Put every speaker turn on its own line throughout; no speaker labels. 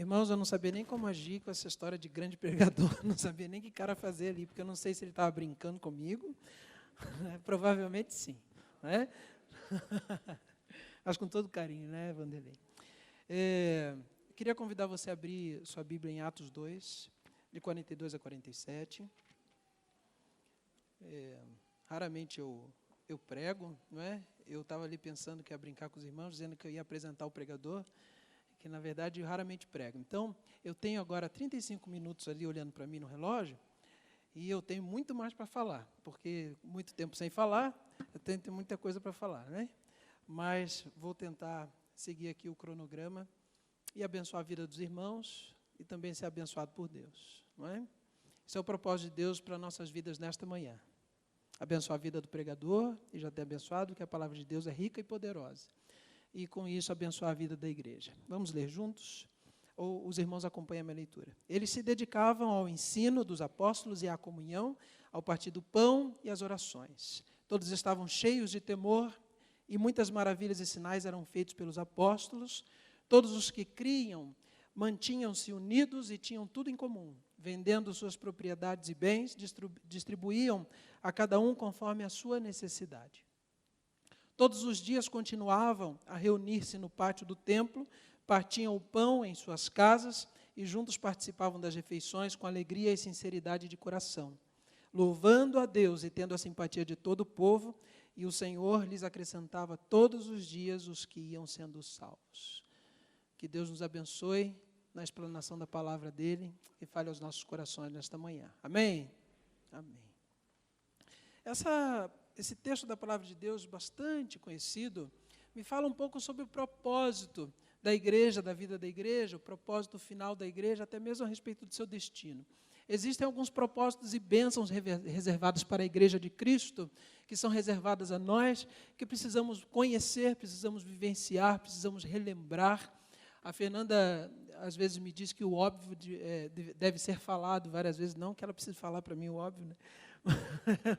Irmãos, eu não sabia nem como agir com essa história de grande pregador, não sabia nem que cara fazer ali, porque eu não sei se ele estava brincando comigo, provavelmente sim, né? Mas com todo carinho, né, Vanderlei? Queria convidar você a abrir sua Bíblia em Atos 2, de 42 a 47. Raramente eu prego, não é? Eu estava ali pensando que ia brincar com os irmãos, dizendo que eu ia apresentar o pregador, que na verdade eu raramente prego. Então, eu tenho agora 35 minutos ali olhando para mim no relógio, e eu tenho muito mais para falar, porque muito tempo sem falar, eu tenho muita coisa para falar, né? Mas vou tentar seguir aqui o cronograma e abençoar a vida dos irmãos e também ser abençoado por Deus, não é? Esse é o propósito de Deus para nossas vidas nesta manhã. Abençoar a vida do pregador, e já tem abençoado, que a palavra de Deus é rica e poderosa. E com isso abençoar a vida da igreja. Vamos ler juntos? Ou os irmãos acompanham a minha leitura. Eles se dedicavam ao ensino dos apóstolos e à comunhão, ao partir do pão e às orações. Todos estavam cheios de temor e muitas maravilhas e sinais eram feitos pelos apóstolos. Todos os que criam mantinham-se unidos e tinham tudo em comum. Vendendo suas propriedades e bens, distribuíam a cada um conforme a sua necessidade. Todos os dias continuavam a reunir-se no pátio do templo, partiam o pão em suas casas e juntos participavam das refeições com alegria e sinceridade de coração, louvando a Deus e tendo a simpatia de todo o povo, e o Senhor lhes acrescentava todos os dias os que iam sendo salvos. Que Deus nos abençoe na explanação da palavra dele e fale aos nossos corações nesta manhã. Amém? Amém. Esse texto da palavra de Deus, bastante conhecido, me fala um pouco sobre o propósito da igreja, da vida da igreja, o propósito final da igreja, até mesmo a respeito do seu destino. Existem alguns propósitos e bênçãos reservados para a igreja de Cristo, que são reservadas a nós, que precisamos conhecer, precisamos vivenciar, precisamos relembrar. A Fernanda, às vezes, me diz que o óbvio deve ser falado várias vezes, não que ela precise falar para mim o óbvio, né?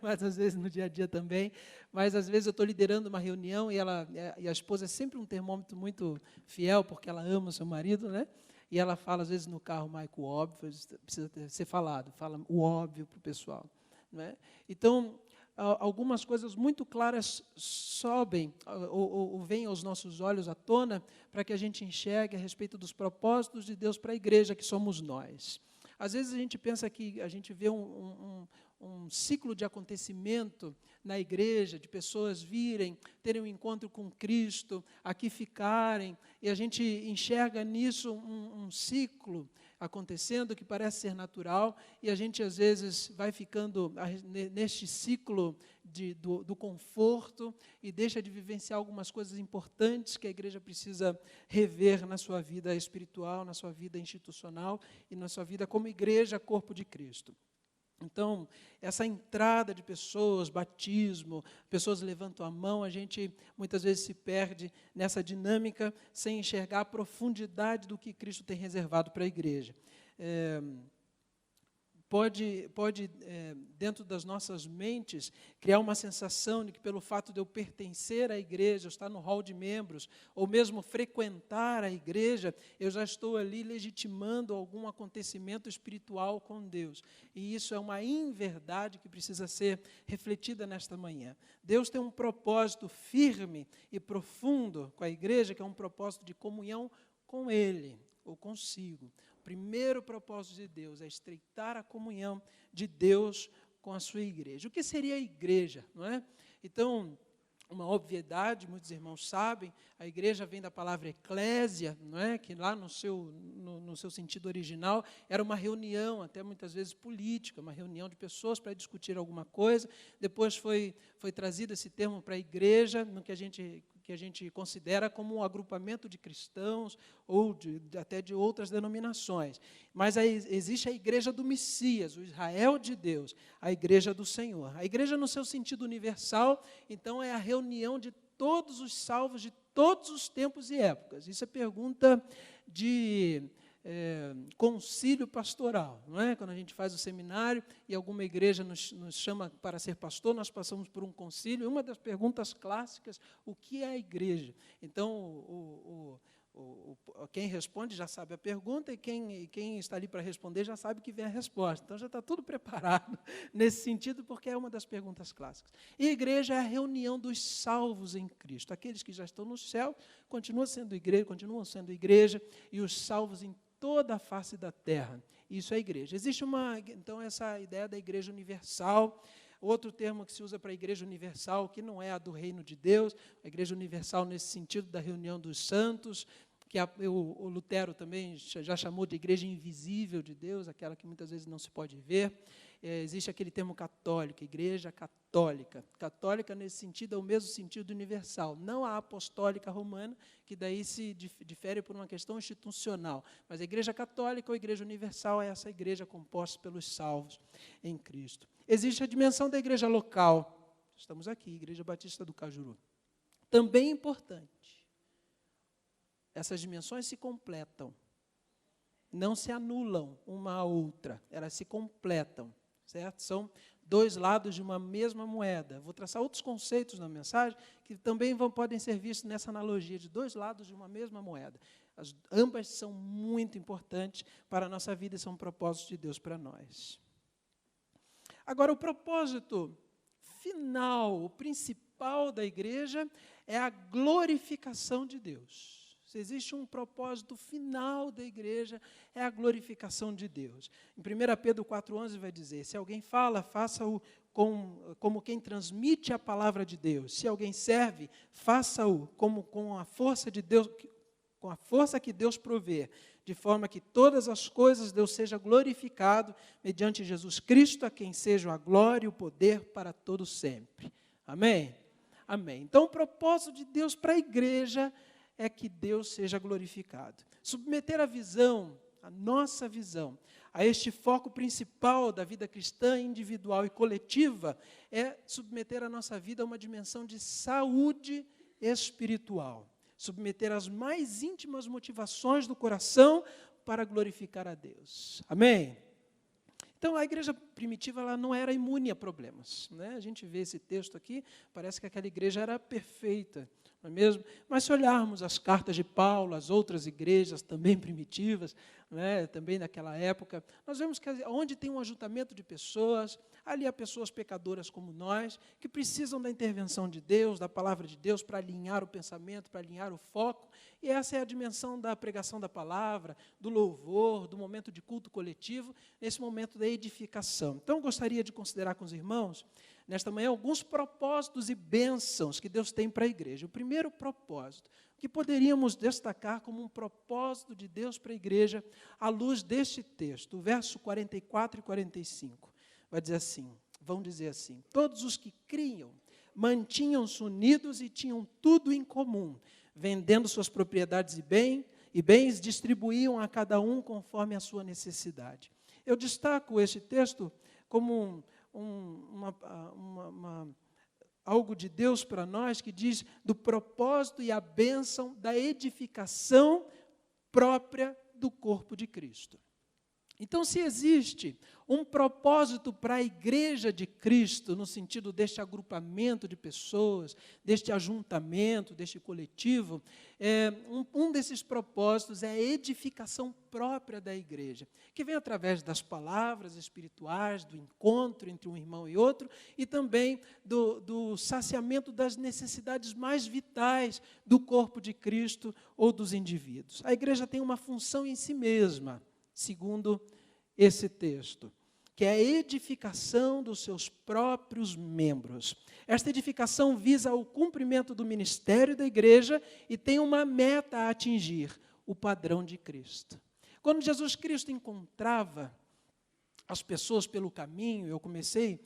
Mas às vezes no dia a dia também, mas às vezes eu estou liderando uma reunião e a esposa é sempre um termômetro muito fiel, porque ela ama o seu marido, né? E ela fala às vezes no carro, Maico, o óbvio precisa ser falado, fala o óbvio para o pessoal, não é? Então, algumas coisas muito claras sobem ou vêm aos nossos olhos à tona para que a gente enxergue a respeito dos propósitos de Deus para a igreja que somos nós. Às vezes a gente pensa que a gente vê um ciclo de acontecimento na igreja, de pessoas virem, terem um encontro com Cristo, aqui ficarem, e a gente enxerga nisso um ciclo acontecendo que parece ser natural, e a gente às vezes vai ficando neste ciclo do conforto e deixa de vivenciar algumas coisas importantes que a igreja precisa rever na sua vida espiritual, na sua vida institucional e na sua vida como igreja, corpo de Cristo. Então, essa entrada de pessoas, batismo, pessoas levantam a mão, a gente muitas vezes se perde nessa dinâmica sem enxergar a profundidade do que Cristo tem reservado para a igreja. Pode dentro das nossas mentes, criar uma sensação de que pelo fato de eu pertencer à igreja, estar no hall de membros, ou mesmo frequentar a igreja, eu já estou ali legitimando algum acontecimento espiritual com Deus. E isso é uma inverdade que precisa ser refletida nesta manhã. Deus tem um propósito firme e profundo com a igreja, que é um propósito de comunhão com Ele, ou consigo. O primeiro propósito de Deus é estreitar a comunhão de Deus com a sua igreja. O que seria a igreja, não é? Então, uma obviedade, muitos irmãos sabem, a igreja vem da palavra eclésia, não é? Que lá no seu sentido original era uma reunião, até muitas vezes política, uma reunião de pessoas para discutir alguma coisa. Depois foi trazido esse termo para a igreja, no que a gente considera como um agrupamento de cristãos ou até de outras denominações. Mas aí existe a igreja do Messias, o Israel de Deus, a igreja do Senhor. A igreja, no seu sentido universal, então, é a reunião de todos os salvos de todos os tempos e épocas. Isso é pergunta de concílio pastoral, não é? Quando a gente faz o seminário e alguma igreja nos chama para ser pastor, nós passamos por um concílio. Uma das perguntas clássicas, o que é a igreja? Então, quem responde já sabe a pergunta e quem está ali para responder já sabe que vem a resposta. Então, já está tudo preparado nesse sentido, porque é uma das perguntas clássicas. E a igreja é a reunião dos salvos em Cristo. Aqueles que já estão no céu continuam sendo igreja, e os salvos em toda a face da terra. Isso é a igreja. Existe então, essa ideia da igreja universal. Outro termo que se usa para a igreja universal, que não é a do reino de Deus, a igreja universal nesse sentido da reunião dos santos, que o Lutero também já chamou de igreja invisível de Deus, aquela que muitas vezes não se pode ver. Existe aquele termo católico, igreja católica. Católica, nesse sentido, é o mesmo sentido universal. Não a apostólica romana, que daí se difere por uma questão institucional. Mas a igreja católica ou igreja universal é essa igreja composta pelos salvos em Cristo. Existe a dimensão da igreja local. Estamos aqui, Igreja Batista do Cajuru. Também importante. Essas dimensões se completam. Não se anulam uma à outra. Elas se completam. Certo? São dois lados de uma mesma moeda. Vou traçar outros conceitos na mensagem que também podem ser vistos nessa analogia de dois lados de uma mesma moeda. Ambas são muito importantes para a nossa vida e são propósitos de Deus para nós. Agora, o propósito final, o principal da igreja é a glorificação de Deus. Se existe um propósito final da igreja, é a glorificação de Deus. Em 1 Pedro 4,11 vai dizer, se alguém fala, faça-o como quem transmite a palavra de Deus. Se alguém serve, faça-o com a força de Deus, com a força que Deus provê, de forma que todas as coisas Deus seja glorificado mediante Jesus Cristo, a quem seja a glória e o poder para todo sempre. Amém? Amém. Então, o propósito de Deus para a igreja é que Deus seja glorificado. Submeter a visão, a nossa visão, a este foco principal da vida cristã, individual e coletiva, é submeter a nossa vida a uma dimensão de saúde espiritual. Submeter as mais íntimas motivações do coração para glorificar a Deus. Amém? Então, a igreja primitiva ela não era imune a problemas. Né? A gente vê esse texto aqui, parece que aquela igreja era perfeita, não é mesmo? Mas se olharmos as cartas de Paulo, as outras igrejas também primitivas, né, também naquela época, nós vemos que onde tem um ajuntamento de pessoas, ali há pessoas pecadoras como nós, que precisam da intervenção de Deus, da palavra de Deus, para alinhar o pensamento, para alinhar o foco, e essa é a dimensão da pregação da palavra, do louvor, do momento de culto coletivo, nesse momento da edificação. Então, eu gostaria de considerar com os irmãos, nesta manhã, alguns propósitos e bênçãos que Deus tem para a igreja. O primeiro propósito, que poderíamos destacar como um propósito de Deus para a igreja, à luz deste texto, o verso 44 e 45. Vão dizer assim, todos os que criam mantinham-se unidos e tinham tudo em comum, vendendo suas propriedades e bens, distribuíam a cada um conforme a sua necessidade. Eu destaco este texto como algo de Deus para nós, que diz do propósito e a bênção da edificação própria do corpo de Cristo. Então, se existe um propósito para a igreja de Cristo, no sentido deste agrupamento de pessoas, deste ajuntamento, deste coletivo, um desses propósitos é a edificação própria da igreja, que vem através das palavras espirituais, do encontro entre um irmão e outro, e também do saciamento das necessidades mais vitais do corpo de Cristo ou dos indivíduos. A igreja tem uma função em si mesma, segundo esse texto, que é a edificação dos seus próprios membros. Esta edificação visa o cumprimento do ministério da igreja e tem uma meta a atingir, o padrão de Cristo. Quando Jesus Cristo encontrava as pessoas pelo caminho, eu comecei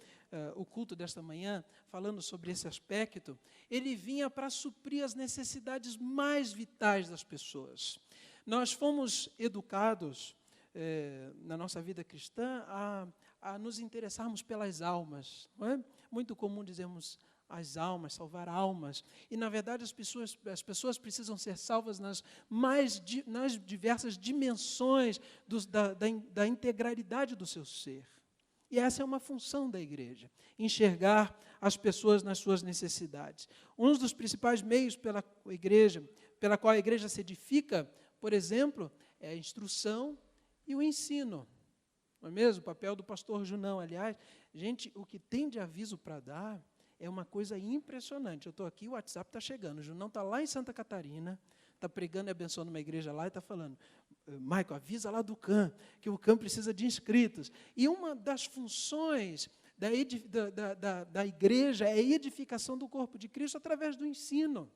o culto desta manhã falando sobre esse aspecto, ele vinha para suprir as necessidades mais vitais das pessoas. Nós fomos educados na nossa vida cristã a nos interessarmos pelas almas. Não é muito comum dizermos as almas, salvar almas. E, na verdade, as pessoas precisam ser salvas nas diversas dimensões da integralidade do seu ser. E essa é uma função da igreja, enxergar as pessoas nas suas necessidades. Um dos principais meios pela igreja pela qual a igreja se edifica, por exemplo, é a instrução e o ensino. Não é mesmo? O papel do pastor Junão, aliás. Gente, o que tem de aviso para dar é uma coisa impressionante. Eu estou aqui, o WhatsApp está chegando. O Junão está lá em Santa Catarina, está pregando e abençoando uma igreja lá e está falando: Maico, avisa lá do CAM, que o CAM precisa de inscritos. E uma das funções da igreja é a edificação do corpo de Cristo através do ensino.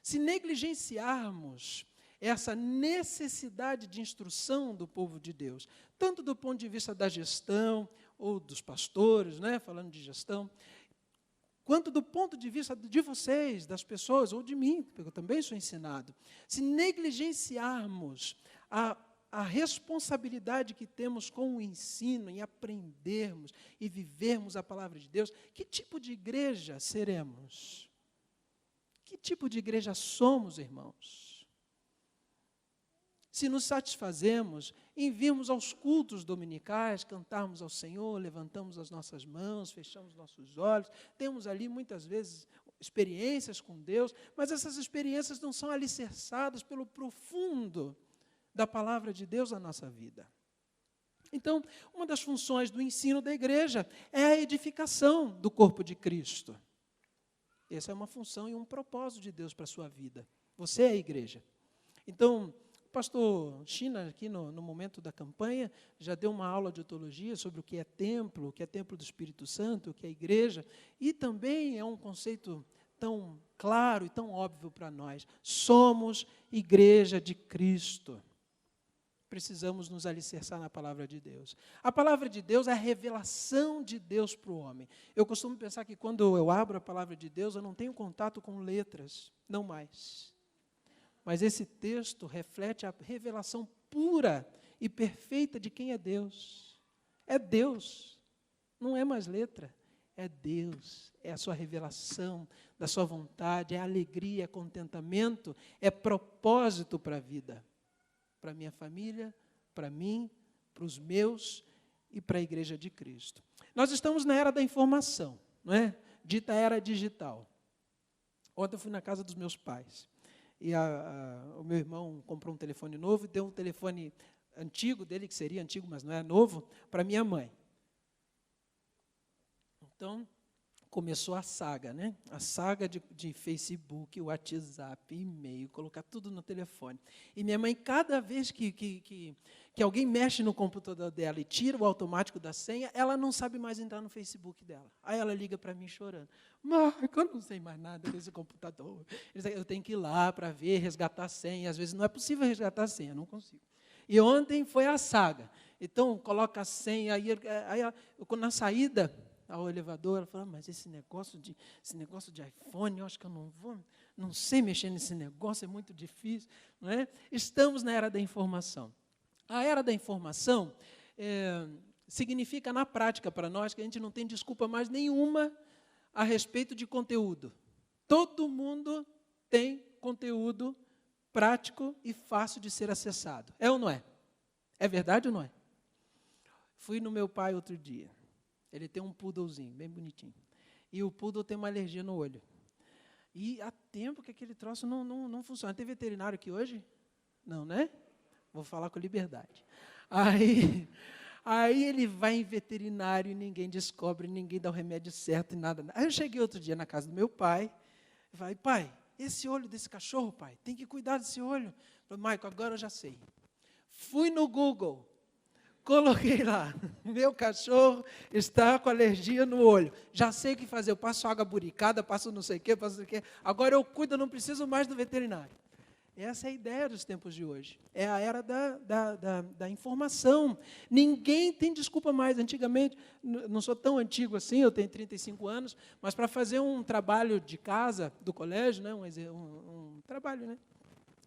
Se negligenciarmos essa necessidade de instrução do povo de Deus, tanto do ponto de vista da gestão, ou dos pastores, né, falando de gestão, quanto do ponto de vista de vocês, das pessoas, ou de mim, porque eu também sou ensinado, se negligenciarmos a responsabilidade que temos com o ensino, em aprendermos e vivermos a palavra de Deus, que tipo de igreja seremos? Que tipo de igreja somos, irmãos? Se nos satisfazemos em virmos aos cultos dominicais, cantarmos ao Senhor, levantamos as nossas mãos, fechamos nossos olhos, temos ali muitas vezes experiências com Deus, mas essas experiências não são alicerçadas pelo profundo da palavra de Deus na nossa vida. Então, uma das funções do ensino da igreja é a edificação do corpo de Cristo. Essa é uma função e um propósito de Deus para a sua vida. Você é a igreja. Então, o pastor China, aqui no momento da campanha, já deu uma aula de teologia sobre o que é templo do Espírito Santo, o que é igreja, e também é um conceito tão claro e tão óbvio para nós. Somos igreja de Cristo. Precisamos nos alicerçar na palavra de Deus. A palavra de Deus é a revelação de Deus para o homem. Eu costumo pensar que quando eu abro a palavra de Deus, eu não tenho contato com letras, não mais. Mas esse texto reflete a revelação pura e perfeita de quem é Deus. É Deus, não é mais letra, é Deus, é a sua revelação da sua vontade, é alegria, é contentamento, é propósito para a vida, para a minha família, para mim, para os meus e para a igreja de Cristo. Nós estamos na era da informação, não é? Dita era digital. Ontem eu fui na casa dos meus pais. E o meu irmão comprou um telefone novo e deu um telefone antigo dele, que seria antigo, mas não é novo, para minha mãe. Então, começou a saga, né? A saga de Facebook, WhatsApp, e-mail, colocar tudo no telefone. E minha mãe, cada vez que alguém mexe no computador dela e tira o automático da senha, ela não sabe mais entrar no Facebook dela. Aí ela liga para mim chorando. Marco, eu não sei mais nada desse computador. Eu tenho que ir lá para ver, resgatar a senha. Às vezes não é possível resgatar a senha, não consigo. E ontem foi a saga. Então, coloca a senha, aí na saída ao elevador, ela falou: mas esse negócio de iPhone, eu acho que eu não sei mexer nesse negócio, é muito difícil. Não é? Estamos na era da informação. A era da informação significa, na prática, para nós, que a gente não tem desculpa mais nenhuma a respeito de conteúdo. Todo mundo tem conteúdo prático e fácil de ser acessado. É ou não é? É verdade ou não é? Fui no meu pai outro dia. Ele tem um poodlezinho, bem bonitinho. E o poodle tem uma alergia no olho. E há tempo que aquele troço não funciona. Tem veterinário aqui hoje? Não, né? Vou falar com liberdade. Aí ele vai em veterinário e ninguém descobre, ninguém dá o remédio certo e nada. Aí eu cheguei outro dia na casa do meu pai e falei: pai, esse olho desse cachorro, pai, tem que cuidar desse olho. Eu falei: Maico, agora eu já sei. Fui no Google, coloquei lá: meu cachorro está com alergia no olho. Já sei o que fazer, eu passo água buricada, passo não sei o quê, agora eu cuido, eu não preciso mais do veterinário. Essa é a ideia dos tempos de hoje. É a era da informação. Ninguém tem desculpa mais. Antigamente, não sou tão antigo assim, eu tenho 35 anos, mas para fazer um trabalho de casa, do colégio, né, um trabalho, né?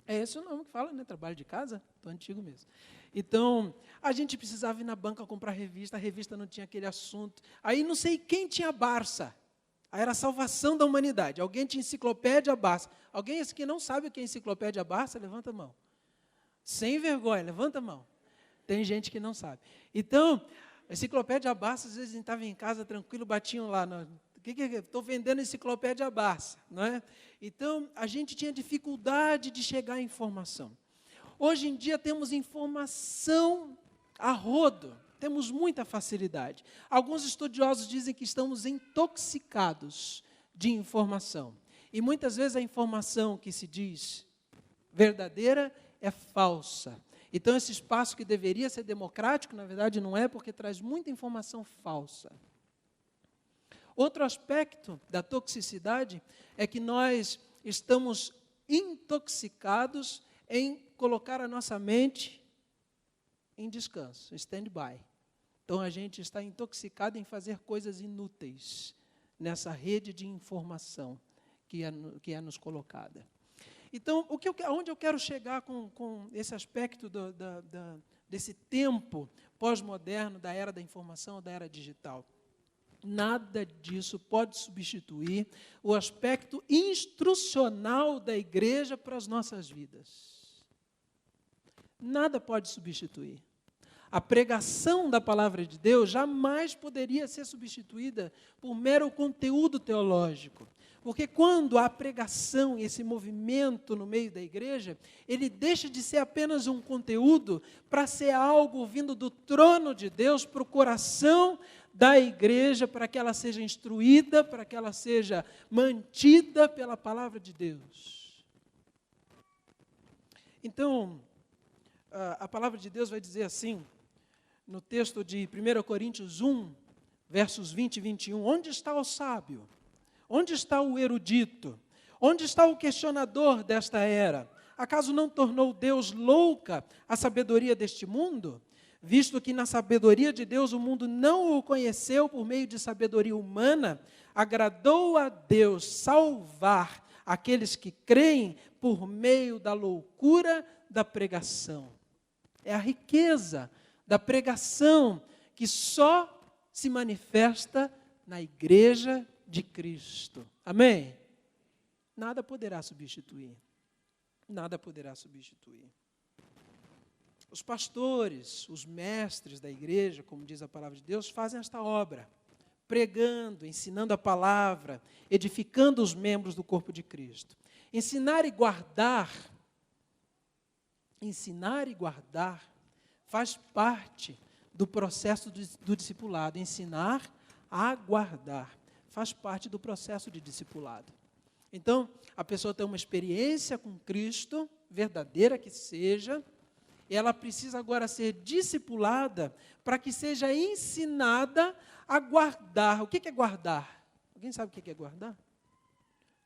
É esse o nome que fala, né? Trabalho de casa? Estou antigo mesmo. Então, a gente precisava ir na banca comprar revista, a revista não tinha aquele assunto. Aí não sei quem tinha Barça. Aí era a salvação da humanidade. Alguém tinha Enciclopédia Barça. Alguém que não sabe o que é Enciclopédia Barça, levanta a mão. Sem vergonha, levanta a mão. Tem gente que não sabe. Então, a Enciclopédia Barça, às vezes a gente estava em casa tranquilo, batiam lá, Estou vendendo enciclopédia Barça, não é? Então, a gente tinha dificuldade de chegar à informação. Hoje em dia temos informação a rodo, temos muita facilidade. Alguns estudiosos dizem que estamos intoxicados de informação. E muitas vezes a informação que se diz verdadeira é falsa. Então, esse espaço que deveria ser democrático, na verdade não é, porque traz muita informação falsa. Outro aspecto da toxicidade é que nós estamos intoxicados em colocar a nossa mente em descanso, em stand-by. Então, a gente está intoxicado em fazer coisas inúteis nessa rede de informação que é nos colocada. Então, aonde eu quero chegar com esse aspecto desse tempo pós-moderno, da era da informação, da era digital? Nada disso pode substituir o aspecto instrucional da igreja para as nossas vidas. Nada pode substituir. A pregação da palavra de Deus jamais poderia ser substituída por mero conteúdo teológico. Porque quando há pregação e esse movimento no meio da igreja, ele deixa de ser apenas um conteúdo para ser algo vindo do trono de Deus para o coração da igreja, para que ela seja instruída, para que ela seja mantida pela palavra de Deus. Então, a palavra de Deus vai dizer assim, no texto de 1 Coríntios 1, versos 20 e 21, onde está o sábio? Onde está o erudito? Onde está o questionador desta era? Acaso não tornou Deus louca a sabedoria deste mundo? Visto que na sabedoria de Deus o mundo não o conheceu por meio de sabedoria humana, agradou a Deus salvar aqueles que creem por meio da loucura da pregação. É a riqueza da pregação que só se manifesta na igreja de Cristo. Amém? Nada poderá substituir. Nada poderá substituir. Os pastores, os mestres da igreja, como diz a palavra de Deus, fazem esta obra, pregando, ensinando a palavra, edificando os membros do corpo de Cristo. Ensinar e guardar faz parte do processo do discipulado. Ensinar a guardar faz parte do processo de discipulado. Então, a pessoa tem uma experiência com Cristo, verdadeira que seja, e ela precisa agora ser discipulada para que seja ensinada a guardar. O que é guardar? Alguém sabe o que é guardar?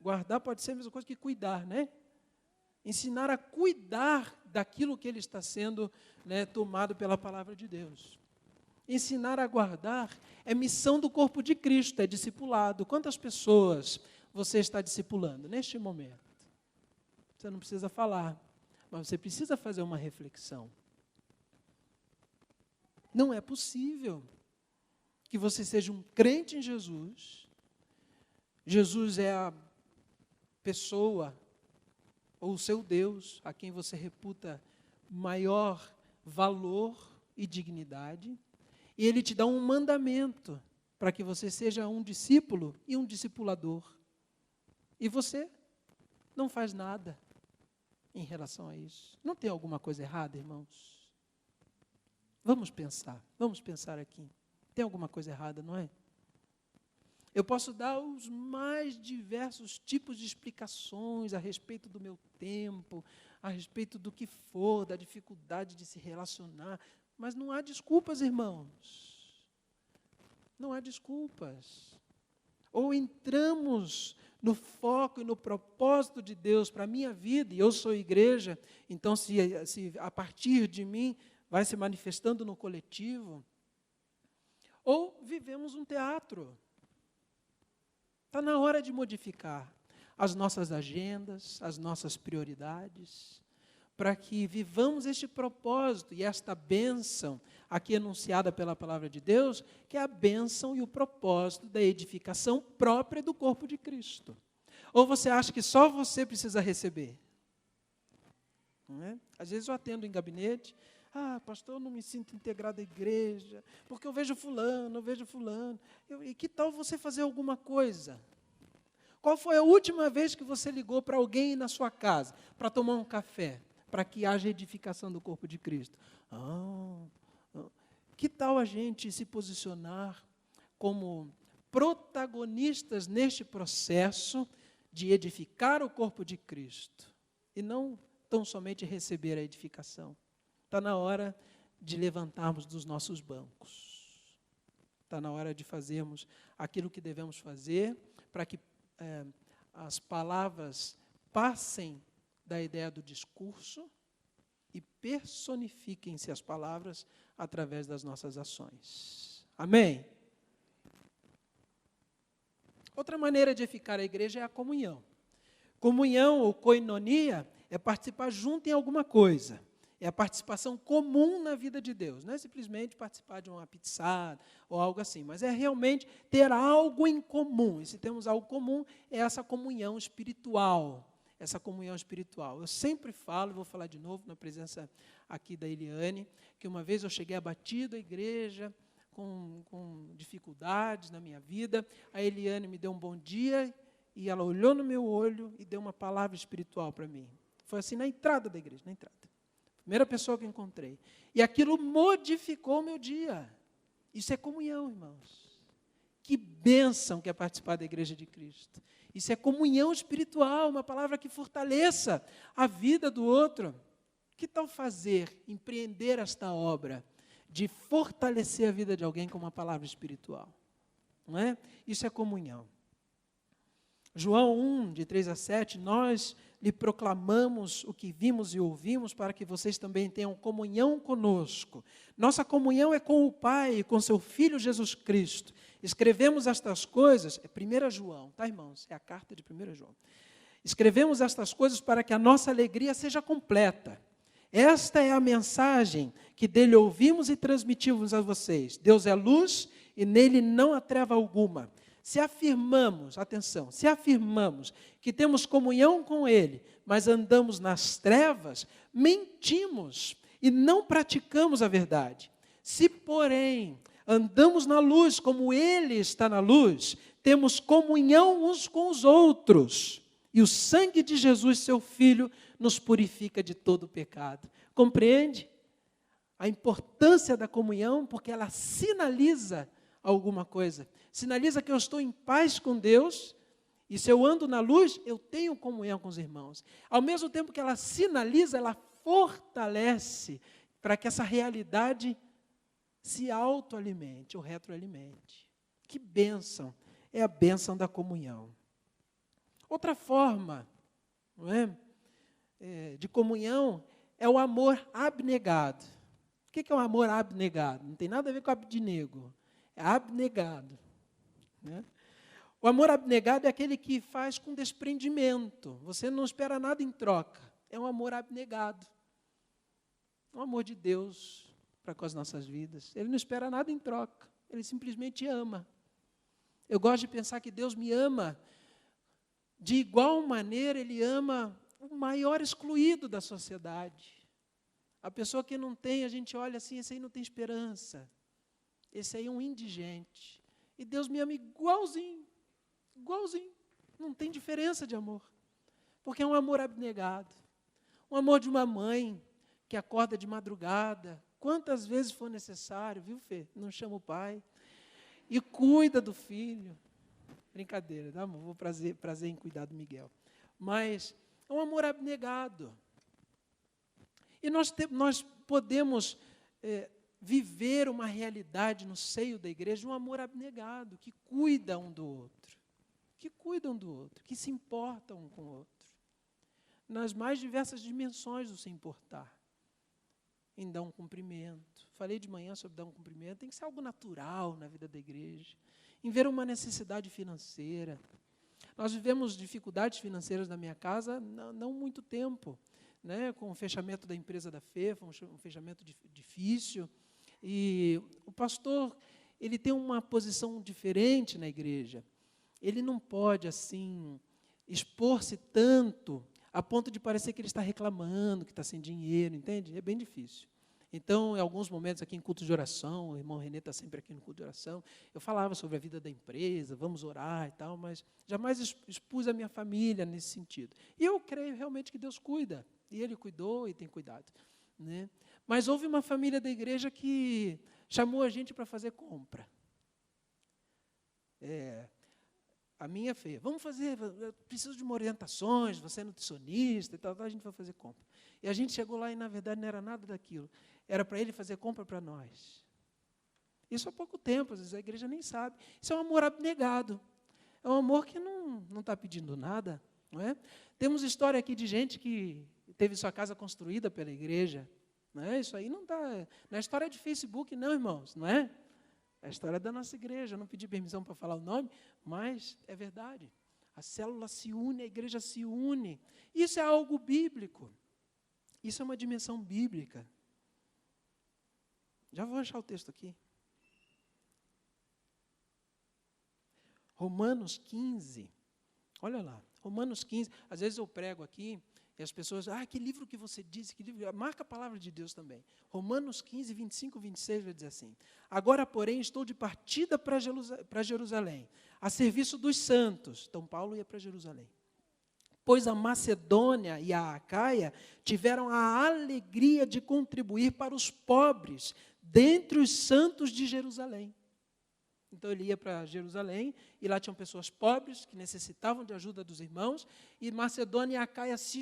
Guardar pode ser a mesma coisa que cuidar, né? Ensinar a cuidar daquilo que ele está sendo, tomado pela palavra de Deus. Ensinar a guardar é missão do corpo de Cristo, é discipulado. Quantas pessoas você está discipulando neste momento? Você não precisa falar, mas você precisa fazer uma reflexão. Não é possível que você seja um crente em Jesus. Jesus é a pessoa ou o seu Deus, a quem você reputa maior valor e dignidade, e Ele te dá um mandamento para que você seja um discípulo e um discipulador. E você não faz nada em relação a isso. Não tem alguma coisa errada, irmãos? Vamos pensar aqui. Tem alguma coisa errada, não é? Eu posso dar os mais diversos tipos de explicações a respeito do meu tempo, a respeito do que for, da dificuldade de se relacionar, mas não há desculpas, irmãos. Não há desculpas. Ou entramos no foco e no propósito de Deus para a minha vida, e eu sou igreja, então se a partir de mim vai se manifestando no coletivo, ou vivemos um teatro. Está na hora de modificar as nossas agendas, as nossas prioridades, para que vivamos este propósito e esta bênção aqui enunciada pela palavra de Deus, que é a bênção e o propósito da edificação própria do corpo de Cristo. Ou você acha que só você precisa receber? Não é? Às vezes eu atendo em gabinete, pastor, eu não me sinto integrado à igreja, porque eu vejo fulano. E que tal você fazer alguma coisa? Qual foi a última vez que você ligou para alguém na sua casa, para tomar um café, para que haja edificação do corpo de Cristo? Que tal a gente se posicionar como protagonistas neste processo de edificar o corpo de Cristo, e não tão somente receber a edificação? Está na hora de levantarmos dos nossos bancos. Está na hora de fazermos aquilo que devemos fazer para que as palavras passem da ideia do discurso e personifiquem-se as palavras através das nossas ações. Amém? Outra maneira de edificar a igreja é a comunhão. Comunhão ou koinonia é participar junto em alguma coisa. É a participação comum na vida de Deus. Não é simplesmente participar de uma pizzada ou algo assim, mas é realmente ter algo em comum. E se temos algo comum, é essa comunhão espiritual. Eu sempre falo, vou falar de novo na presença aqui da Eliane, que uma vez eu cheguei abatido à igreja, com dificuldades na minha vida. A Eliane me deu um bom dia e ela olhou no meu olho e deu uma palavra espiritual para mim. Foi assim na entrada da igreja, na entrada. Primeira pessoa que encontrei. E aquilo modificou o meu dia. Isso é comunhão, irmãos. Que bênção que é participar da igreja de Cristo. Isso é comunhão espiritual, uma palavra que fortaleça a vida do outro. Que tal empreender esta obra de fortalecer a vida de alguém com uma palavra espiritual? Não é? Isso é comunhão. João 1, de 3 a 7, nós lhe proclamamos o que vimos e ouvimos para que vocês também tenham comunhão conosco. Nossa comunhão é com o Pai e com seu Filho Jesus Cristo. Escrevemos estas coisas, é 1 João, tá, irmãos? É a carta de 1 João. Escrevemos estas coisas para que a nossa alegria seja completa. Esta é a mensagem que dele ouvimos e transmitimos a vocês. Deus é luz e nele não há treva alguma. Se afirmamos que temos comunhão com Ele, mas andamos nas trevas, mentimos e não praticamos a verdade. Se, porém, andamos na luz como Ele está na luz, temos comunhão uns com os outros. E o sangue de Jesus, seu Filho, nos purifica de todo pecado. Compreende a importância da comunhão? Porque ela sinaliza alguma coisa. Sinaliza que eu estou em paz com Deus, e se eu ando na luz, eu tenho comunhão com os irmãos. Ao mesmo tempo que ela sinaliza, ela fortalece para que essa realidade se autoalimente ou retroalimente. Que bênção! É a bênção da comunhão. Outra forma, não é, de comunhão é o amor abnegado. O que é o amor abnegado? Não tem nada a ver com abnego. É abnegado. Né? O amor abnegado é aquele que faz com desprendimento. Você não espera nada em troca. É um amor abnegado. O amor de Deus para com as nossas vidas. Ele não espera nada em troca. Ele simplesmente ama. Eu gosto de pensar que Deus me ama. De igual maneira, Ele ama o maior excluído da sociedade. A pessoa que não tem, a gente olha assim, esse aí não tem esperança. Esse aí é um indigente. E Deus me ama igualzinho. Igualzinho. Não tem diferença de amor. Porque é um amor abnegado. Um amor de uma mãe que acorda de madrugada, quantas vezes for necessário, viu, Fê? Não chama o pai. E cuida do filho. Brincadeira, tá? Vou prazer em cuidar do Miguel. Mas é um amor abnegado. E nós podemos viver uma realidade no seio da igreja, um amor abnegado, que cuida um do outro. Que se importa um com o outro. Nas mais diversas dimensões do se importar. Em dar um cumprimento. Falei de manhã sobre dar um cumprimento. Tem que ser algo natural na vida da igreja. Em ver uma necessidade financeira. Nós vivemos dificuldades financeiras na minha casa não muito tempo. Né? Com o fechamento da empresa da Fê, foi um fechamento difícil. E o pastor, ele tem uma posição diferente na igreja. Ele não pode, assim, expor-se tanto a ponto de parecer que ele está reclamando, que está sem dinheiro, entende? É bem difícil. Então, em alguns momentos aqui em culto de oração, o irmão Renê está sempre aqui no culto de oração, eu falava sobre a vida da empresa, vamos orar e tal, mas jamais expus a minha família nesse sentido. E eu creio realmente que Deus cuida, e Ele cuidou e tem cuidado, né? Mas houve uma família da igreja que chamou a gente para fazer compra. A minha feia, vamos fazer, eu preciso de uma orientações, você é nutricionista e tal, a gente vai fazer compra. E a gente chegou lá e, na verdade, não era nada daquilo. Era para ele fazer compra para nós. Isso há pouco tempo, às vezes a igreja nem sabe. Isso é um amor abnegado. É um amor que não está pedindo nada. Não é? Temos história aqui de gente que teve sua casa construída pela igreja. Não é? Isso aí não está... Não é história de Facebook, não, irmãos. Não é? É a história da nossa igreja. Eu não pedi permissão para falar o nome, mas é verdade. A célula se une, a igreja se une. Isso é algo bíblico. Isso é uma dimensão bíblica. Já vou achar o texto aqui. Romanos 15. Olha lá, Romanos 15. Às vezes eu prego aqui e as pessoas, que livro que você disse, que livro? Marca a palavra de Deus também. Romanos 15, 25, 26 vai dizer assim: agora, porém, estou de partida para Jerusalém, a serviço dos santos. Então, Paulo ia para Jerusalém. Pois a Macedônia e a Acaia tiveram a alegria de contribuir para os pobres dentre os santos de Jerusalém. Então ele ia para Jerusalém e lá tinham pessoas pobres que necessitavam de ajuda dos irmãos, e Macedônia e Acaia se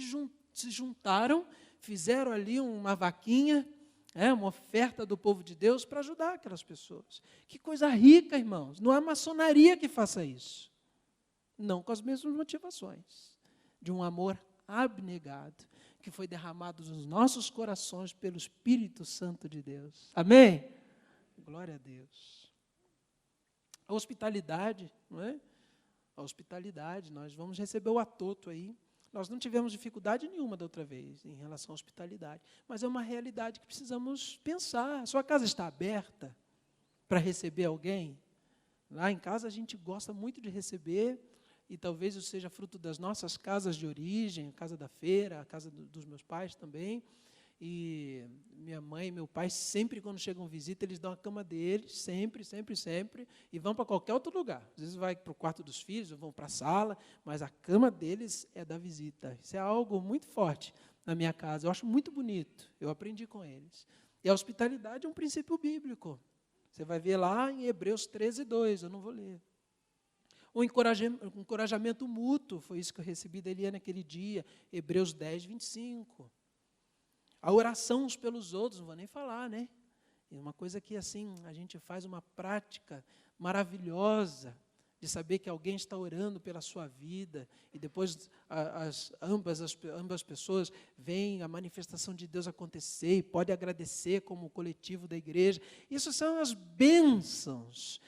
juntaram, fizeram ali uma vaquinha, uma oferta do povo de Deus para ajudar aquelas pessoas. Que coisa rica, irmãos. Não há maçonaria que faça isso. Não com as mesmas motivações. De um amor abnegado, que foi derramado nos nossos corações pelo Espírito Santo de Deus. Amém? Glória a Deus. A hospitalidade, não é? A hospitalidade, nós vamos receber o atoto aí. Nós não tivemos dificuldade nenhuma da outra vez em relação à hospitalidade, mas é uma realidade que precisamos pensar. A sua casa está aberta para receber alguém? Lá em casa a gente gosta muito de receber, e talvez isso seja fruto das nossas casas de origem, a casa da feira, a casa dos meus pais também. E minha mãe e meu pai, sempre quando chegam visita, eles dão a cama deles, sempre, e vão para qualquer outro lugar. Às vezes vai para o quarto dos filhos, ou vão para a sala, mas a cama deles é da visita. Isso é algo muito forte na minha casa. Eu acho muito bonito, eu aprendi com eles. E a hospitalidade é um princípio bíblico. Você vai ver lá em Hebreus 13:2, eu não vou ler. O encorajamento mútuo, foi isso que eu recebi da Eliane naquele dia, Hebreus 10:25. A oração uns pelos outros, não vou nem falar, né? É uma coisa que, assim, a gente faz uma prática maravilhosa de saber que alguém está orando pela sua vida, e depois ambas pessoas veem a manifestação de Deus acontecer, e pode agradecer como coletivo da igreja. Isso são as bênçãos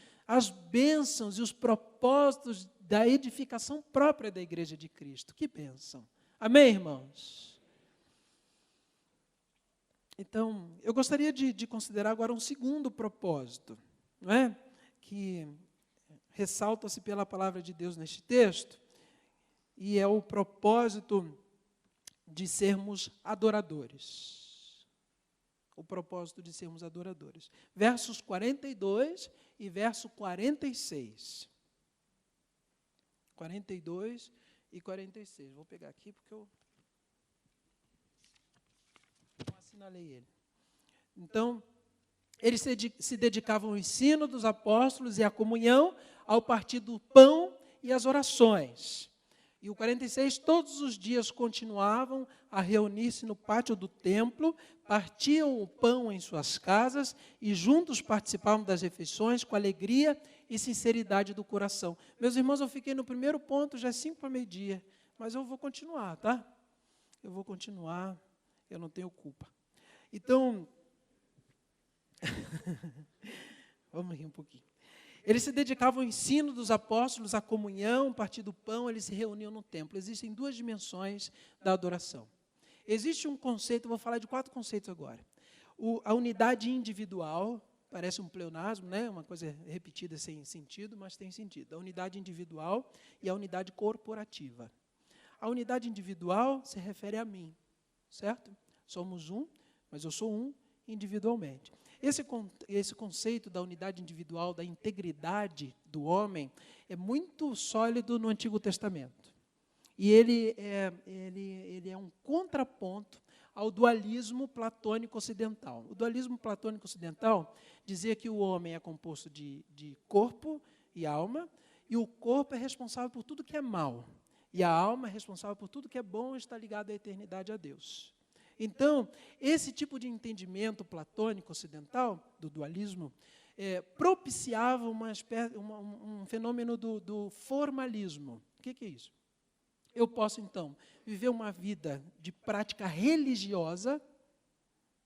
e os propósitos da edificação própria da igreja de Cristo. Que bênção. Amém, irmãos? Então, eu gostaria de considerar agora um segundo propósito, não é? Que ressalta-se pela palavra de Deus neste texto, e é o propósito de sermos adoradores. O propósito de sermos adoradores. Versos 42 e verso 46. 42 e 46. Vou pegar aqui porque eu não assinalei ele. Então, eles se dedicavam ao ensino dos apóstolos e à comunhão, ao partir do pão e às orações. E o 46, todos os dias continuavam a reunir-se no pátio do templo, partiam o pão em suas casas e juntos participavam das refeições com alegria e sinceridade do coração. Meus irmãos, eu fiquei no primeiro ponto, já é 5 para meio-dia, mas eu vou continuar, tá? Eu vou continuar, eu não tenho culpa. Então, vamos rir um pouquinho. Eles se dedicavam ao ensino dos apóstolos, à comunhão, partir do pão, eles se reuniam no templo. Existem 2 dimensões da adoração. Existe um conceito, vou falar de 4 conceitos agora. A unidade individual, parece um pleonasmo, né? Uma coisa repetida sem sentido, mas tem sentido. A unidade individual e a unidade corporativa. A unidade individual se refere a mim, certo? Somos um, mas eu sou um individualmente. Esse conceito da unidade individual, da integridade do homem, é muito sólido no Antigo Testamento. E ele é um contraponto ao dualismo platônico ocidental. O dualismo platônico ocidental dizia que o homem é composto de corpo e alma, e o corpo é responsável por tudo que é mal, e a alma é responsável por tudo que é bom e está ligado à eternidade a Deus. Então, esse tipo de entendimento platônico ocidental, do dualismo, propiciava um fenômeno do formalismo. O que é isso? Eu posso, então, viver uma vida de prática religiosa,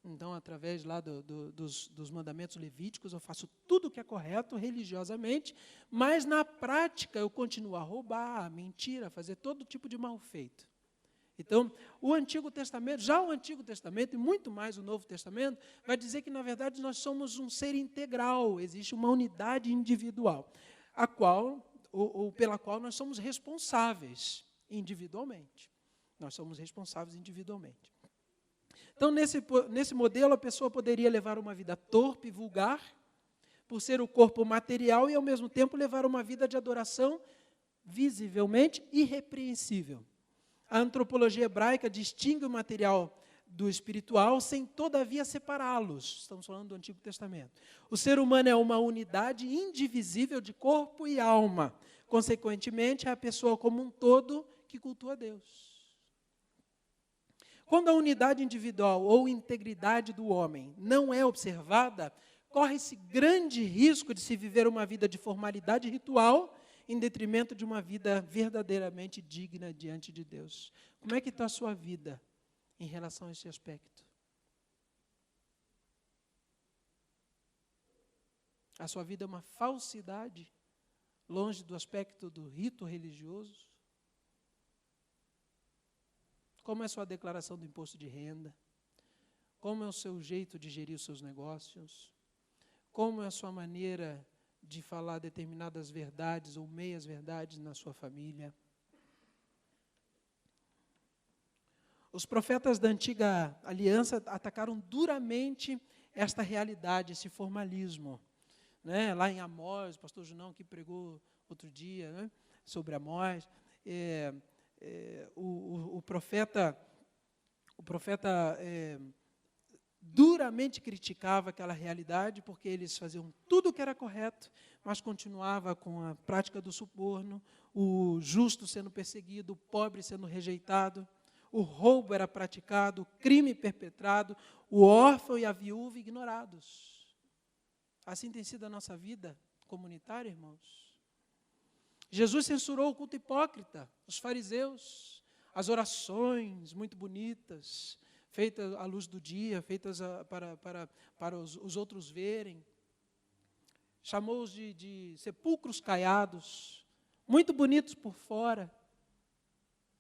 então, através lá dos mandamentos levíticos, eu faço tudo o que é correto religiosamente, mas, na prática, eu continuo a roubar, a mentir, a fazer todo tipo de mal feito. Então, o Antigo Testamento, já o Antigo Testamento, e muito mais o Novo Testamento, vai dizer que, na verdade, nós somos um ser integral, existe uma unidade individual, a qual, ou pela qual nós somos responsáveis individualmente. Nós somos responsáveis individualmente. Então, nesse modelo, a pessoa poderia levar uma vida torpe e vulgar, por ser o corpo material, e, ao mesmo tempo, levar uma vida de adoração visivelmente irrepreensível. A antropologia hebraica distingue o material do espiritual sem, todavia, separá-los. Estamos falando do Antigo Testamento. O ser humano é uma unidade indivisível de corpo e alma. Consequentemente, é a pessoa como um todo que cultua Deus. Quando a unidade individual ou integridade do homem não é observada, corre-se grande risco de se viver uma vida de formalidade ritual em detrimento de uma vida verdadeiramente digna diante de Deus. Como é que está a sua vida em relação a esse aspecto? A sua vida é uma falsidade, longe do aspecto do rito religioso? Como é a sua declaração do imposto de renda? Como é o seu jeito de gerir os seus negócios? Como é a sua maneira de falar determinadas verdades ou meias-verdades na sua família? Os profetas da antiga aliança atacaram duramente esta realidade, esse formalismo. Né? Lá em Amós, o pastor Junão que pregou outro dia, né, sobre Amós, o profeta duramente criticava aquela realidade, porque eles faziam tudo o que era correto, mas continuava com a prática do suborno, o justo sendo perseguido, o pobre sendo rejeitado, o roubo era praticado, o crime perpetrado, o órfão e a viúva ignorados. Assim tem sido a nossa vida comunitária, irmãos. Jesus censurou o culto hipócrita, os fariseus, as orações muito bonitas, feitas à luz do dia, feitas para os outros verem. Chamou-os de sepulcros caiados, muito bonitos por fora,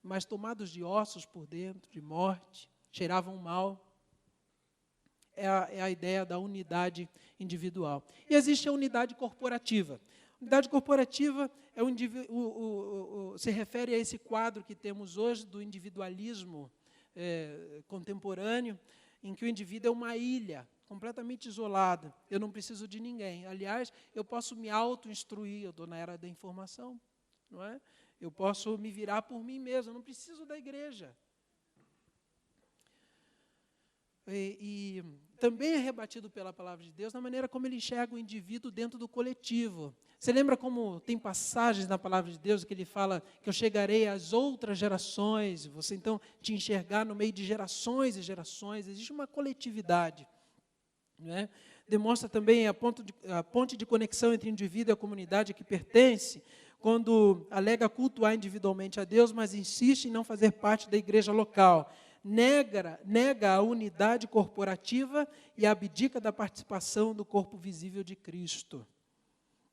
mas tomados de ossos por dentro, de morte, cheiravam mal. É a ideia da unidade individual. E existe a unidade corporativa. A unidade corporativa se refere a esse quadro que temos hoje do individualismo contemporâneo, em que o indivíduo é uma ilha, completamente isolada. Eu não preciso de ninguém. Aliás, eu posso me auto-instruir, eu estou na era da informação, não é? Eu posso me virar por mim mesmo, eu não preciso da igreja. E também é rebatido pela palavra de Deus na maneira como ele enxerga o indivíduo dentro do coletivo. Você lembra como tem passagens na palavra de Deus que ele fala que eu chegarei às outras gerações, você então te enxergar no meio de gerações e gerações, existe uma coletividade. Né? Demonstra também a ponte de conexão entre o indivíduo e a comunidade a que pertence, quando alega cultuar individualmente a Deus, mas insiste em não fazer parte da igreja local. Nega a unidade corporativa e abdica da participação do corpo visível de Cristo.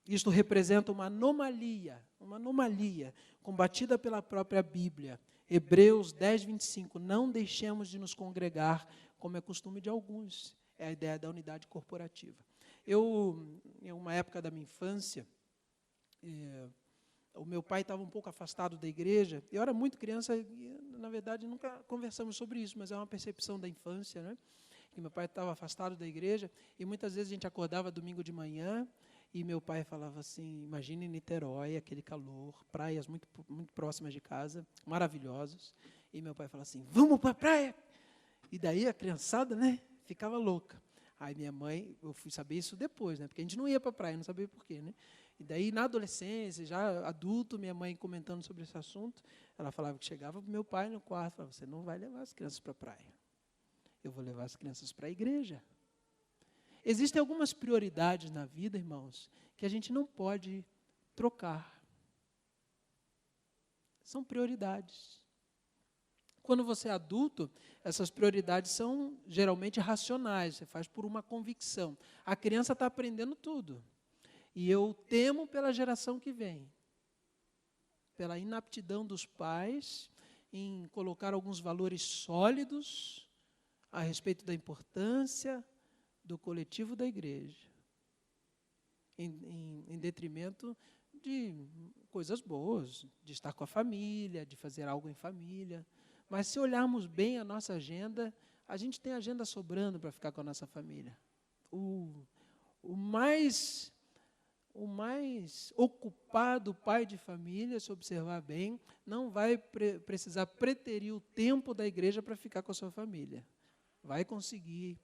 Isto representa uma anomalia combatida pela própria Bíblia. Hebreus 10, 25, não deixemos de nos congregar, como é costume de alguns. É a ideia da unidade corporativa. Em uma época da minha infância, o meu pai estava um pouco afastado da igreja. Eu era muito criança e, na verdade, nunca conversamos sobre isso, mas é uma percepção da infância, né? Que meu pai estava afastado da igreja e muitas vezes a gente acordava domingo de manhã e meu pai falava assim, imagine Niterói, aquele calor, praias muito, muito próximas de casa, maravilhosas. E meu pai falava assim, vamos para a praia. E daí a criançada, né, ficava louca. Aí minha mãe, eu fui saber isso depois, né, porque a gente não ia para a praia, não sabia por quê, né. E daí, na adolescência, já adulto, minha mãe comentando sobre esse assunto, ela falava que chegava para o meu pai no quarto, falava, você não vai levar as crianças para a praia. Eu vou levar as crianças para a igreja. Existem algumas prioridades na vida, irmãos, que a gente não pode trocar. São prioridades. Quando você é adulto, essas prioridades são geralmente racionais, você faz por uma convicção. A criança está aprendendo tudo. E eu temo pela geração que vem, pela inaptidão dos pais em colocar alguns valores sólidos a respeito da importância do coletivo da igreja, em detrimento de coisas boas, de estar com a família, de fazer algo em família. Mas se olharmos bem a nossa agenda, a gente tem agenda sobrando para ficar com a nossa família. O mais ocupado pai de família, se observar bem, não vai precisar preterir o tempo da igreja para ficar com a sua família. Vai conseguir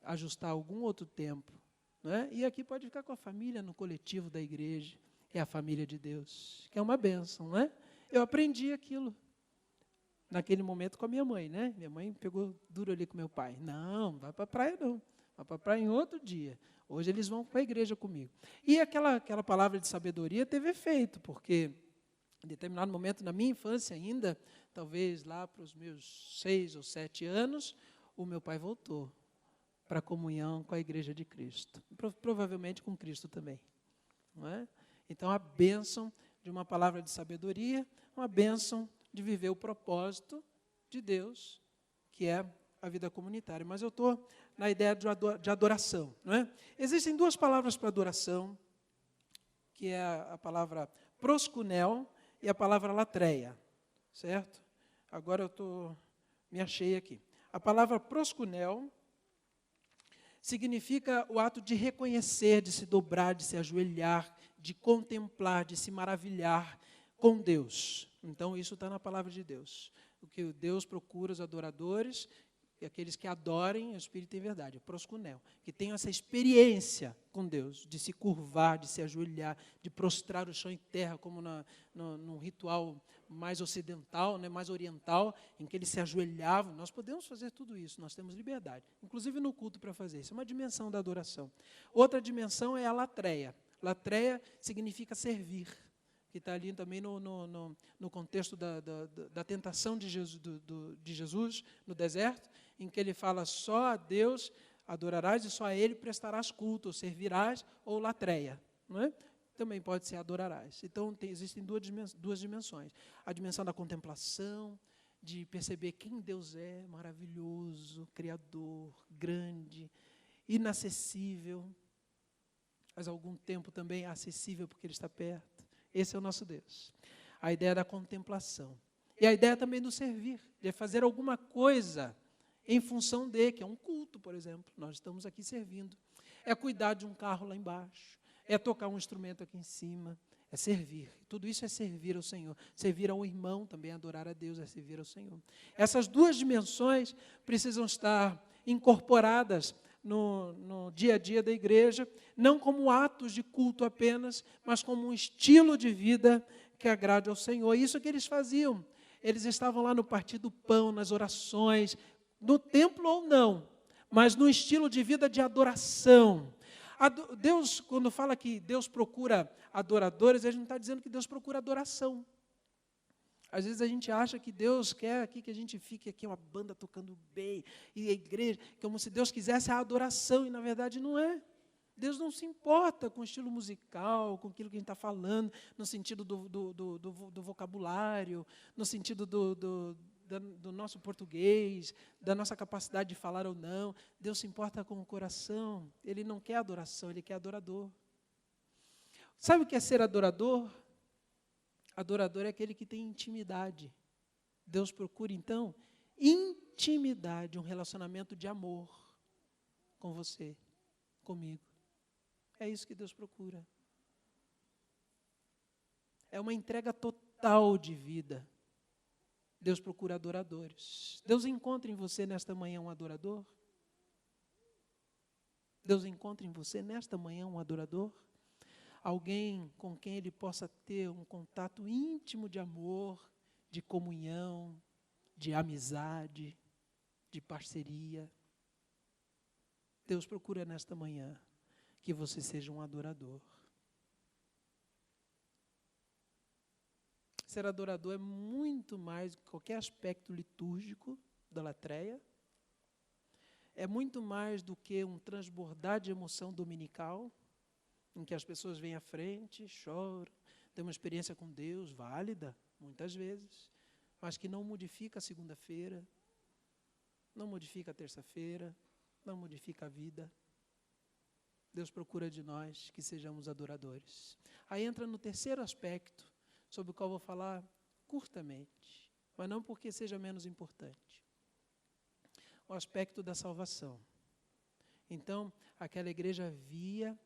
ajustar algum outro tempo, né? E aqui pode ficar com a família no coletivo da igreja, que é a família de Deus, que é uma bênção, né? Eu aprendi aquilo naquele momento com a minha mãe, né? Minha mãe pegou duro ali com meu pai. Não vai para a praia não, vai para a praia em outro dia. Hoje eles vão para a igreja comigo. E aquela palavra de sabedoria teve efeito, porque em determinado momento, na minha infância ainda, talvez lá para os meus 6 ou 7 anos, o meu pai voltou para a comunhão com a igreja de Cristo. Provavelmente com Cristo também. Não é? Então, a bênção de uma palavra de sabedoria, uma bênção de viver o propósito de Deus, que é a vida comunitária. Mas eu estou na ideia de adoração. Não é? Existem duas palavras para adoração, que é a palavra proskunel e a palavra latreia. Certo? Agora eu me achei aqui. A palavra proskunel significa o ato de reconhecer, de se dobrar, de se ajoelhar, de contemplar, de se maravilhar com Deus. Então, isso está na palavra de Deus. O que Deus procura os adoradores e aqueles que adorem o Espírito em verdade, o proskunel, que tenham essa experiência com Deus, de se curvar, de se ajoelhar, de prostrar o chão em terra, como num ritual mais ocidental, né, mais oriental, em que eles se ajoelhavam. Nós podemos fazer tudo isso, nós temos liberdade, inclusive no culto para fazer isso. É uma dimensão da adoração. Outra dimensão é a latreia. Latreia significa servir, que está ali também no contexto da tentação de Jesus no deserto, em que ele fala só a Deus adorarás e só a Ele prestarás culto, ou servirás, ou latreia. Não é? Também pode ser adorarás. Então, existem duas dimensões. A dimensão da contemplação, de perceber quem Deus é, maravilhoso, criador, grande, inacessível, mas há algum tempo também acessível porque Ele está perto. Esse é o nosso Deus. A ideia da contemplação. E a ideia também do servir, de fazer alguma coisa em função de, que é um culto, por exemplo. Nós estamos aqui servindo. É cuidar de um carro lá embaixo. É tocar um instrumento aqui em cima. É servir. Tudo isso é servir ao Senhor. Servir ao irmão também, adorar a Deus, é servir ao Senhor. Essas duas dimensões precisam estar incorporadas no dia a dia da igreja, não como atos de culto apenas, mas como um estilo de vida que agrade ao Senhor. Isso que eles faziam. Eles estavam lá no partir do pão, nas orações, no templo ou não, mas no estilo de vida de adoração. Deus, quando fala que Deus procura adoradores, ele não está dizendo que Deus procura adoração. Às vezes a gente acha que Deus quer aqui que a gente fique aqui, uma banda tocando bem, e a igreja, como se Deus quisesse a adoração, e na verdade não é. Deus não se importa com o estilo musical, com aquilo que a gente está falando, no sentido do vocabulário, no sentido do nosso português, da nossa capacidade de falar ou não. Deus se importa com o coração. Ele não quer adoração, Ele quer adorador. Sabe o que é ser adorador? Adorador é aquele que tem intimidade. Deus procura, então, intimidade, um relacionamento de amor com você, comigo. É isso que Deus procura. É uma entrega total de vida. Deus procura adoradores. Deus encontra em você nesta manhã um adorador? Deus encontra em você nesta manhã um adorador? Alguém com quem Ele possa ter um contato íntimo de amor, de comunhão, de amizade, de parceria. Deus procura nesta manhã que você seja um adorador. Ser adorador é muito mais do que qualquer aspecto litúrgico da latreia. É muito mais do que um transbordar de emoção dominical, em que as pessoas vêm à frente, choram, têm uma experiência com Deus, válida, muitas vezes, mas que não modifica a segunda-feira, não modifica a terça-feira, não modifica a vida. Deus procura de nós que sejamos adoradores. Aí entra no terceiro aspecto, sobre o qual vou falar curtamente, mas não porque seja menos importante. O aspecto da salvação. Então, aquela igreja via,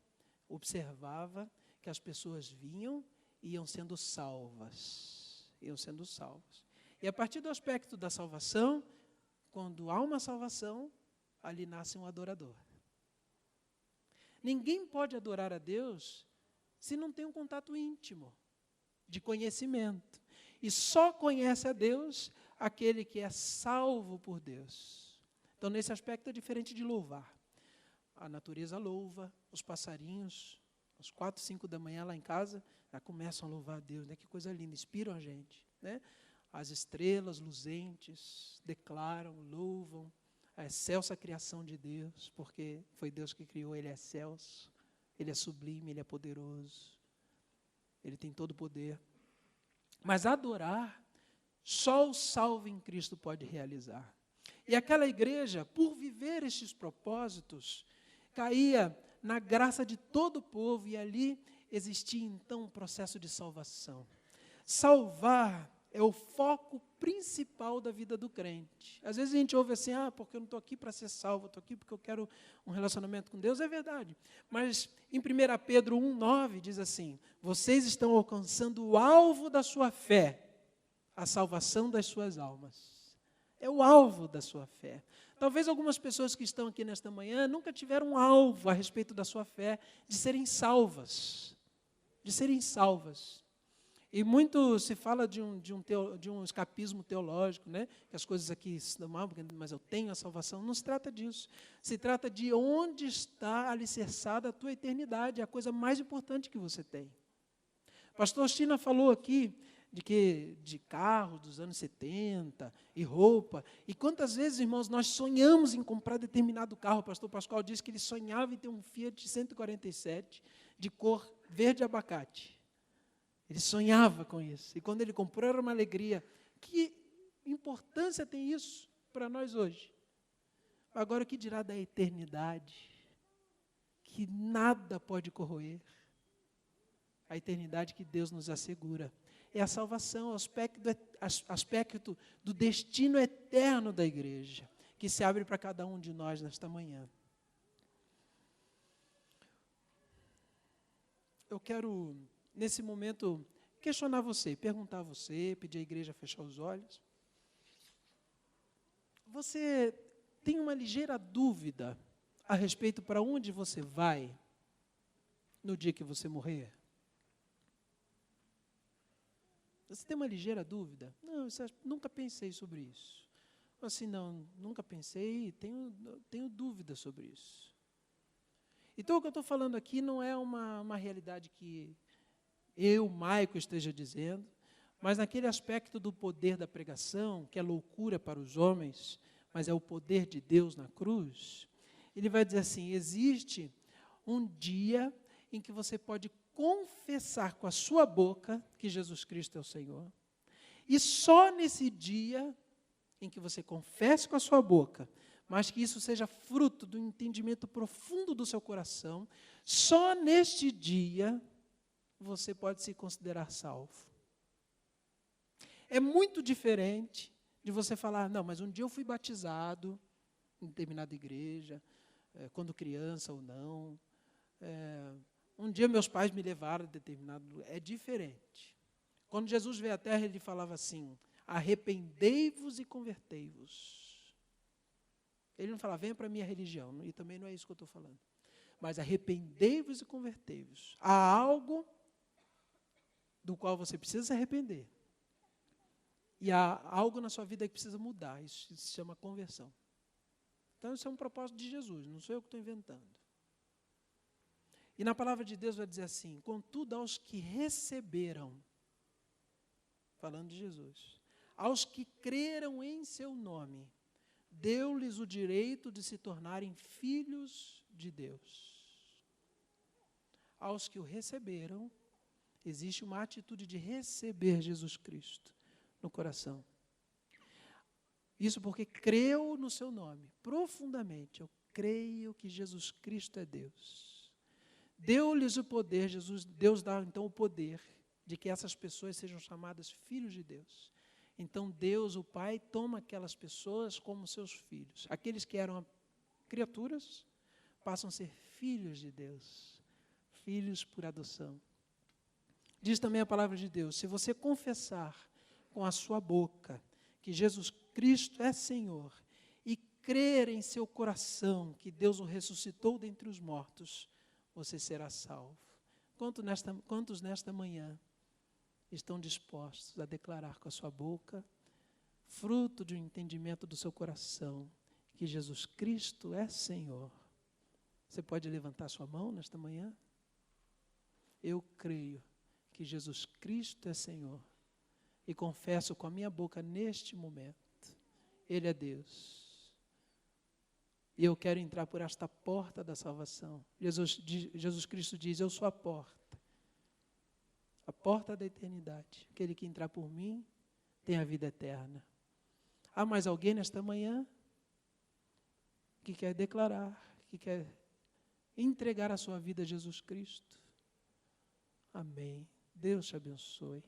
observava que as pessoas vinham e iam sendo salvas. Iam sendo salvas. E a partir do aspecto da salvação, quando há uma salvação, ali nasce um adorador. Ninguém pode adorar a Deus se não tem um contato íntimo de conhecimento. E só conhece a Deus aquele que é salvo por Deus. Então, nesse aspecto é diferente de louvar. A natureza louva, os passarinhos, às 4, 5 da manhã lá em casa, já começam a louvar a Deus, né? Que coisa linda, inspiram a gente, né? As estrelas luzentes declaram, louvam a excelsa criação de Deus, porque foi Deus que criou, Ele é excelso, Ele é sublime, Ele é poderoso. Ele tem todo o poder. Mas adorar, só o salvo em Cristo pode realizar. E aquela igreja, por viver estes propósitos, caía na graça de todo o povo, e ali existia então um processo de salvação. Salvar é o foco principal da vida do crente. Às vezes a gente ouve assim, porque eu não estou aqui para ser salvo, estou aqui porque eu quero um relacionamento com Deus. É verdade. Mas em 1 Pedro 1,9 diz assim, vocês estão alcançando o alvo da sua fé, a salvação das suas almas. É o alvo da sua fé. Talvez algumas pessoas que estão aqui nesta manhã nunca tiveram um alvo a respeito da sua fé, de serem salvas. De serem salvas. E muito se fala de um escapismo teológico, né? Que as coisas aqui se dão mal, mas eu tenho a salvação. Não se trata disso. Se trata de onde está alicerçada a tua eternidade, a coisa mais importante que você tem. O pastor China falou aqui de carro dos anos 70 e roupa. E quantas vezes, irmãos, nós sonhamos em comprar determinado carro. O pastor Pascoal disse que ele sonhava em ter um Fiat 147 de cor verde abacate. Ele sonhava com isso. E quando ele comprou, era uma alegria. Que importância tem isso para nós hoje? Agora, o que dirá da eternidade? Que nada pode corroer. A eternidade que Deus nos assegura. É a salvação, o aspecto do destino eterno da igreja, que se abre para cada um de nós nesta manhã. Eu quero, nesse momento, questionar você, perguntar a você, pedir à igreja a fechar os olhos. Você tem uma ligeira dúvida a respeito para onde você vai no dia que você morrer? Você tem uma ligeira dúvida? Não, nunca pensei sobre isso. Assim, não, nunca pensei, tenho dúvida sobre isso. Então, o que eu estou falando aqui não é uma realidade que eu, Maico, esteja dizendo, mas naquele aspecto do poder da pregação, que é loucura para os homens, mas é o poder de Deus na cruz, ele vai dizer assim, existe um dia em que você pode confessar com a sua boca que Jesus Cristo é o Senhor, e só nesse dia em que você confesse com a sua boca, mas que isso seja fruto do entendimento profundo do seu coração, só neste dia você pode se considerar salvo. É muito diferente de você falar, não, mas um dia eu fui batizado em determinada igreja, quando criança ou não. Um dia meus pais me levaram a determinado lugar. É diferente. Quando Jesus veio à Terra, ele falava assim, arrependei-vos e convertei-vos. Ele não fala, venha para a minha religião, e também não é isso que eu estou falando. Mas arrependei-vos e convertei-vos. Há algo do qual você precisa se arrepender. E há algo na sua vida que precisa mudar. Isso se chama conversão. Então, isso é um propósito de Jesus, não sou eu que estou inventando. E na palavra de Deus vai dizer assim, contudo aos que receberam, falando de Jesus, aos que creram em seu nome, deu-lhes o direito de se tornarem filhos de Deus. Aos que o receberam, existe uma atitude de receber Jesus Cristo no coração. Isso porque creu no seu nome, profundamente. Eu creio que Jesus Cristo é Deus. Deu-lhes o poder, Deus dá então o poder de que essas pessoas sejam chamadas filhos de Deus. Então Deus, o Pai, toma aquelas pessoas como seus filhos. Aqueles que eram criaturas passam a ser filhos de Deus, filhos por adoção. Diz também a palavra de Deus, se você confessar com a sua boca que Jesus Cristo é Senhor e crer em seu coração que Deus o ressuscitou dentre os mortos, você será salvo. Quantos nesta manhã estão dispostos a declarar com a sua boca, fruto de um entendimento do seu coração, que Jesus Cristo é Senhor? Você pode levantar sua mão nesta manhã? Eu creio que Jesus Cristo é Senhor e confesso com a minha boca neste momento, Ele é Deus. E eu quero entrar por esta porta da salvação. Jesus Cristo diz, eu sou a porta da eternidade. Aquele que entrar por mim tem a vida eterna. Há mais alguém nesta manhã que quer declarar, que quer entregar a sua vida a Jesus Cristo? Amém. Deus te abençoe.